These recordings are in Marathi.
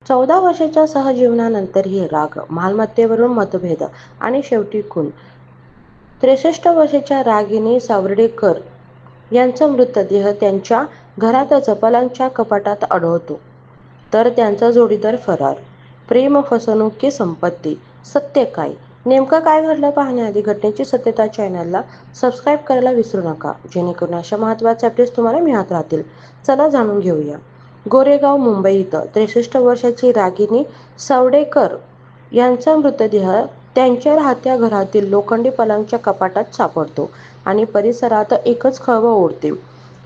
14 वर्षाच्या सहजीवनानंतरही राग, मालमत्तेवरून मतभेद आणि शेवटी खून. 63 वर्षाच्या रागिनी सावर्डेकर यांचा मृतदेह त्यांच्या घरात चपलांच्या कपाटात आढळतो, तर त्यांचा जोडीदार फरार. प्रेम, फसवणूक की संपत्ती? सत्य काय? नेमकं काय घडलं पाहण्याआधी घटनेची सत्यता चॅनलला सबस्क्राईब करायला विसरू नका, जेणेकरून अशा महत्त्वाचे अपडेट्स तुम्हाला मिळत राहतील. चला जाणून घेऊया. गोरेगाव, मुंबई इथं 63 वर्षाची रागिनी सावर्डेकर यांचा मृतदेह त्यांच्या राहत्या घरातील लोखंडी पलंगाच्या कपाटात सापडतो आणि परिसरात एकच खळबळ उडते.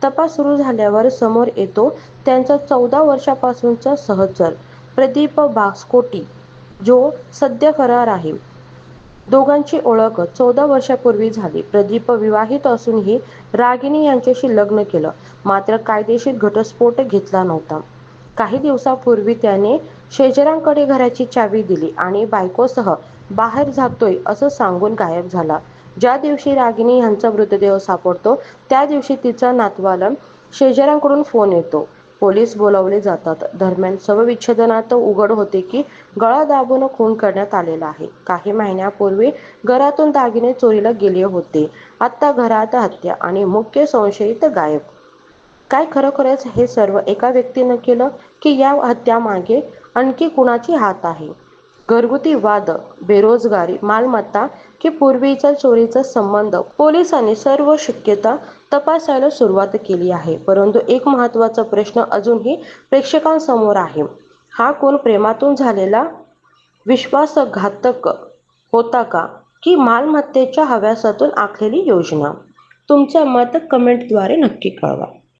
तपास सुरू झाल्यावर समोर येतो त्यांचा 14 वर्षांपासूनचा सहचर प्रदीप बास्कोटी, जो सध्या फरार आहे. दोघांची ओळख 14 वर्षांपूर्वी झाली. प्रदीप विवाहित असूनही रागिनी यांच्याशी लग्न केलं, मात्र कायदेशीर घटस्फोट घेतला नव्हता. काही दिवसांपूर्वी त्याने शेजाऱ्यांकडे घराची चावी दिली आणि बायकोसह बाहेर जातोय असं सांगून गायब झाला. ज्या दिवशी रागिनी यांचा मृतदेह सापडतो त्या दिवशी तिचा नातवाला शेजाऱ्यांकडून फोन येतो. पोलीस बोलावले जातात. दरम्यान शवविच्छेदनात उघड होते की गळा दाबून खून करण्यात आलेला आहे. काही महिन्यांपूर्वी घरातून दागिने चोरीला गेले होते. आता घरात हत्या आणि मुख्य संशयित गायब. काय खरोखरच हे सर्व एका व्यक्तीनं केलं की या हत्यामागे आणखी कुणाची हात आहे? घरगुती वाद, बेरोजगारी, मालमत्ता की पूर्वीचा चोरीचा संबंध? पोलिसांनी सर्व शक्यता तपासायला सुरुवात केली आहे, परंतु एक महत्त्वाचा प्रश्न अजूनही प्रेक्षकांसमोर आहे. हा खून प्रेमातून झालेला विश्वासघातक होता का, की मालमत्तेच्या हव्यासातून आखलेली योजना? तुमचं मत कमेंटद्वारे नक्की कळवा.